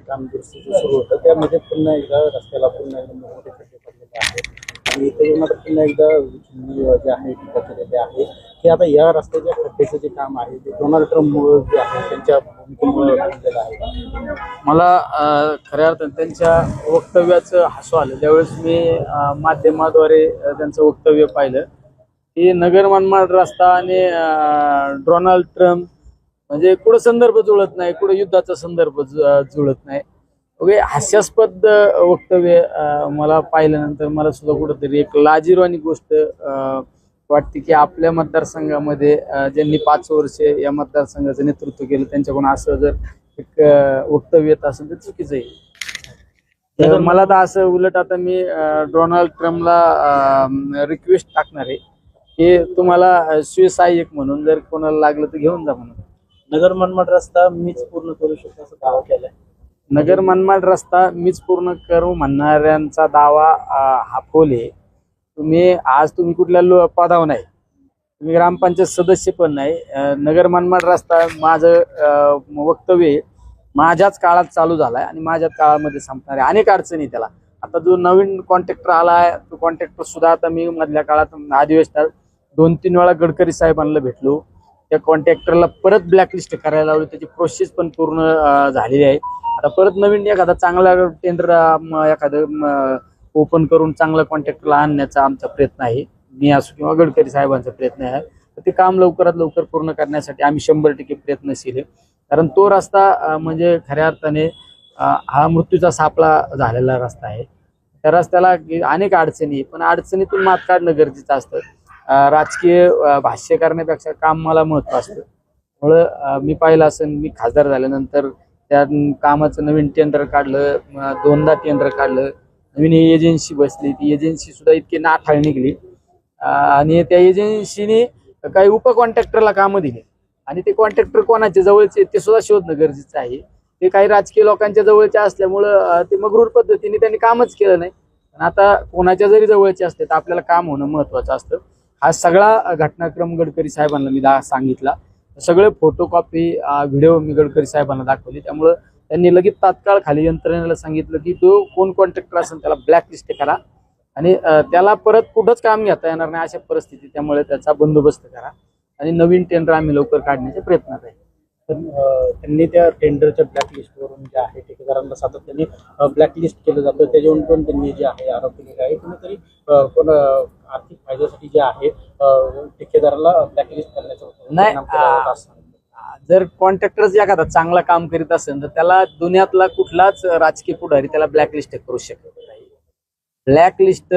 काम दुरुस्तीचं सुरू होतं त्यामध्ये पुन्हा एकदा रस्त्याला पुन्हा एकदा मोठे खड्डे पडलेले आहेत आणि इथे मात्र पुन्हा एकदा जे आहे टीका केलेले आहे की आता या रस्त्याच्या खड्ड्याचं जे काम आहे ते डोनाल्ड ट्रम्पमुळे जे आहे त्यांच्या भूमिकेमुळे झालेलं आहे. मला खऱ्या अर्थाने त्यांच्या वक्तव्याचं हसू आलं ज्यावेळेस मी माध्यमाद्वारे त्यांचं वक्तव्य पाहिलं की नगर मनमाड रस्ता आणि डोनाल्ड ट्रम्प म्हणजे कुठं संदर्भ जुळत नाही, कुठं युद्धाचा संदर्भ जुळत नाही. ओके, हास्यास्पद वक्तव्य मला पाहिल्यानंतर मला सुद्धा कुठंतरी एक लाजिरवाणी गोष्ट वाटते की आपल्या मतदारसंघामध्ये ज्यांनी 5 वर्ष या मतदारसंघाचं नेतृत्व केलं त्यांच्याकडून असं जर एक वक्तव्य येत असेल तर चुकीचं आहे. तर मला तर असं उलट आता मी डोनाल्ड ट्रम्पला रिक्वेस्ट टाकणार आहे की तुम्हाला शिवसहाय्यक म्हणून जर कोणाला लागलं तर घेऊन जा म्हणून. नगर मनमाड रस्ता मीच पूर्ण करू शकतो असं दावा केलाय. नगर मनमाड रस्ता मीच पूर्ण करू म्हणणाऱ्यांचा दावा हा फोल आहे. तुम्ही कुठल्या पदावर नाही, तुम्ही ग्रामपंचायत सदस्य पण नाही. नगर मनमाड रस्ता माझं वक्तव्य आहे माझ्याच काळात चालू झालाय आणि माझ्याच काळामध्ये संपणार आहे. अनेक अडचणी त्याला. आता जो नवीन कॉन्ट्रॅक्टर आलाय तो कॉन्ट्रॅक्टर सुद्धा आता मी मधल्या काळात अधिवेशनात 2-3 वेळा गडकरी साहेबांना भेटलो. त्या कॉन्ट्रॅक्टरला परत ब्लॅकलिस्ट करायला लावली, त्याची प्रोसेस पण पूर्ण झालेली आहे. आता परत नवीन एखादा चांगला टेंडर एखादं ओपन करून चांगला कॉन्ट्रॅक्टरला आणण्याचा आमचा प्रयत्न आहे. मी असो किंवा गडकरी साहेबांचा प्रयत्न आहे. ते काम लवकरात लवकर पूर्ण करण्यासाठी आम्ही 100% प्रयत्नशील आहे. कारण तो रस्ता म्हणजे खऱ्या अर्थाने हा मृत्यूचा सापळा झालेला रस्ता आहे. त्या रस्त्याला अनेक अडचणी, पण अडचणीतून मात काढणं गरजेचं असतं. राजकीय भाष्य करण्यापेक्षा काम मला महत्व असतं. त्यामुळं मी पाहिलं असेल, मी खासदार झाल्यानंतर त्या कामाचं नवीन टेंडर काढलं, 2दा टेंडर काढलं, नवीन एजन्सी बसली. ती एजन्सी सुद्धा इतकी नाठाळ निघली आणि त्या एजन्सीने काही उपकॉन्ट्रॅक्टरला कामं दिली आणि ते कॉन्ट्रॅक्टर कोणाच्या जवळचे ते सुद्धा शोधणं गरजेचं आहे. ते काही राजकीय लोकांच्या जवळचे असल्यामुळं ते मगरूर पद्धतीने त्यांनी कामच केलं नाही. पण आता कोणाच्या जरी जवळचे असते तर आपल्याला काम होणं महत्वाचं असतं. हा सगळा घटनाक्रम गडकरी साहेबांना मी सांगितला. सगळे फोटोकॉपी व्हिडिओ मी गडकरी साहेबांना दाखवली. त्यामुळं त्यांनी लगेच तात्काळ खाली यंत्रणेला सांगितलं की तो कोण कॉन्ट्रॅक्टर असेल त्याला ब्लॅकलिस्ट करा आणि त्याला परत कुठंच काम घेता येणार नाही अशा परिस्थिती. त्यामुळे त्याचा बंदोबस्त करा आणि नवीन टेंडर आम्ही लवकर काढण्याच्या प्रयत्नात आहे. त्यांनी त्या टेंडरच्या ब्लॅकलिस्टवरून जे आहे ठेकेदारांना सातत्याने ब्लॅकलिस्ट केलं जातं. त्याच्यावरून पण त्यांनी जे आहे आरोप केलेले आहे. कुणीतरी पण आर्थिक फायद्यासाठी जे आहे ठेकेदाराला ब्लॅकलिस्ट करण्याचं नाही. जर कॉन्ट्रॅक्टर एखादा चांगला काम करीत असेल तर त्याला दुनियातला कुठलाच राजकीय पुढारी त्याला ब्लॅकलिस्ट करू शकत नाही. ब्लॅकलिस्ट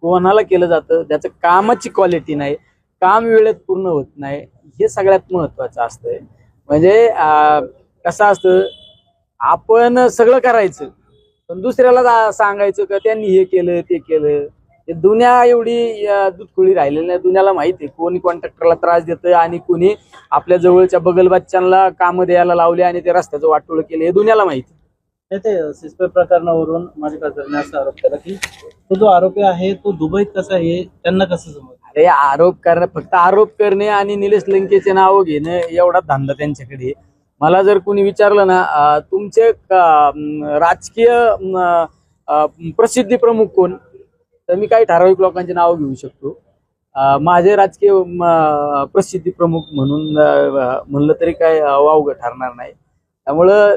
कोणाला केलं जातं त्याचं कामाची क्वालिटी नाही, काम वेळेत पूर्ण होत नाही, हे सगळ्यात महत्वाचं असतंय. म्हणजे कसं असतं, आपण सगळं करायचं पण दुसऱ्याला सांगायचं का त्यांनी हे केलं ते केलं. दुनिया एवढी दुधखुळी राहिलेली नाही. दुनियाला माहिती आहे कोणी कॉन्ट्रॅक्टरला त्रास देतं आणि कोणी आपल्या जवळच्या बगलबच्च्यांना कामं द्यायला लावले आणि ते रस्त्याचं वाटोळ केलं हे दुनियाला माहिती. ते सिस्पर प्रकरणावरून माझ्या खासदारांनी असा आरोप केला की तो जो आरोपी आहे तो दुबईत कसा आहे त्यांना कसं समजतं. अरे आरोप करणं, फक्त आरोप करणे आणि निलेश लंकेचे नाव घेणं एवढा धंदा त्यांच्याकडे. मला जर कोणी विचारलं ना तुमचे राजकीय प्रसिद्धी प्रमुख कोण, तर मी काही ठराविक लोकांचे नाव घेऊ शकतो. माझे राजकीय प्रसिद्धी प्रमुख म्हणून म्हणलं तरी काय वावगं ठरणार नाही. त्यामुळं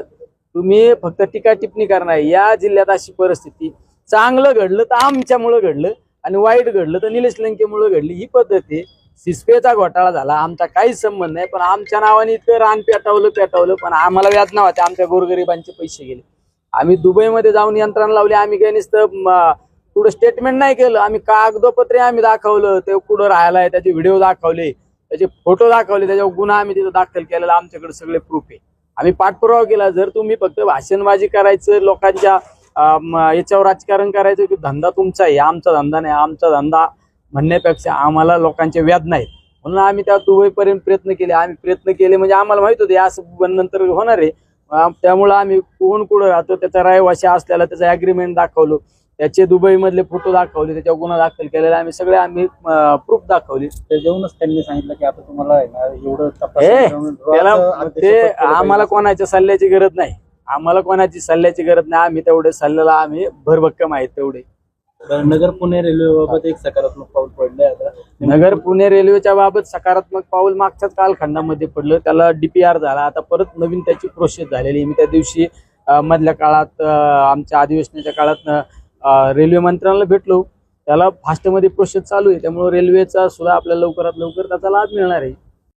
तुम्ही फक्त टीका टिप्पणी करणार. या जिल्ह्यात अशी परिस्थिती, चांगलं घडलं तर आमच्यामुळं घडलं आणि वाईट घडलं तर निलेश लंकेमुळं घडली, ही पद्धत आहे. सिस्पेचा घोटाळा झाला, आमचा काहीच संबंध नाही, पण आमच्या नावाने इतकं रान पेटवलं पण आम्हाला व्याज नव्हते. आमच्या गोरगरिबांचे पैसे गेले. आम्ही दुबईमध्ये जाऊन यंत्रणा लावली. आम्ही काही नुसतं पुढं स्टेटमेंट नाही केलं, आम्ही कागदोपत्री आम्ही दाखवलं. ते कुठं राहायला, त्याचे व्हिडिओ दाखवले, त्याचे फोटो दाखवले, त्याच्यावर गुन्हा आम्ही तिथं दाखल केलेला. आमच्याकडे सगळे प्रूफ आहे. आम्ही पाठपुरावा केला. जर तुम्ही फक्त भाषणबाजी करायचं, लोकांच्या याच्यावर राजकारण करायचं की धंदा तुमचा आहे, आमचा धंदा नाही, आमचा धंदा म्हणण्यापेक्षा आम्हाला लोकांचे व्याज नाहीत म्हणून आम्ही त्या दुबईपर्यंत प्रयत्न केले. आम्ही प्रयत्न केले म्हणजे आम्हाला माहित होते असं नंतर होणार आहे. त्यामुळे आम्ही कोण कुठं राहतो त्याचा रहिवासी असलेला त्याचं ॲग्रीमेंट दाखवलं, त्याचे दुबई मधले फोटो दाखवले, त्याच्यावर गुन्हा दाखल केलेला आम्ही सगळे प्रूफ दाखवली. त्याच्यावरूनच त्यांनी सांगितलं की आता तुम्हाला एवढं ते आम्हाला कोणाच्या सल्ल्याची गरज नाही. आम्हाला कोणाची सल्ल्याची गरज नाही, आम्ही तेवढे सल्ल्याला आम्ही भरभक्कम आहेत तेवढे. नगर पुणे रेल्वेबाबत एक सकारात्मक पाऊल पडलंय आता. नगर पुणे रेल्वेच्या बाबत सकारात्मक पाऊल मागच्याच कालखंडामध्ये पडलं, त्याला डीपीआर झाला, आता परत नवीन त्याची प्रोसेस झालेली. मी त्या दिवशी मधल्या काळात आमच्या अधिवेशनाच्या काळात रेल्वे मंत्र्यांना भेटलो, त्याला फास्टमध्ये प्रोसेस चालू आहे, त्यामुळे रेल्वेचा सुद्धा आपल्याला लवकरात लवकर त्याचा लाभ मिळणार आहे.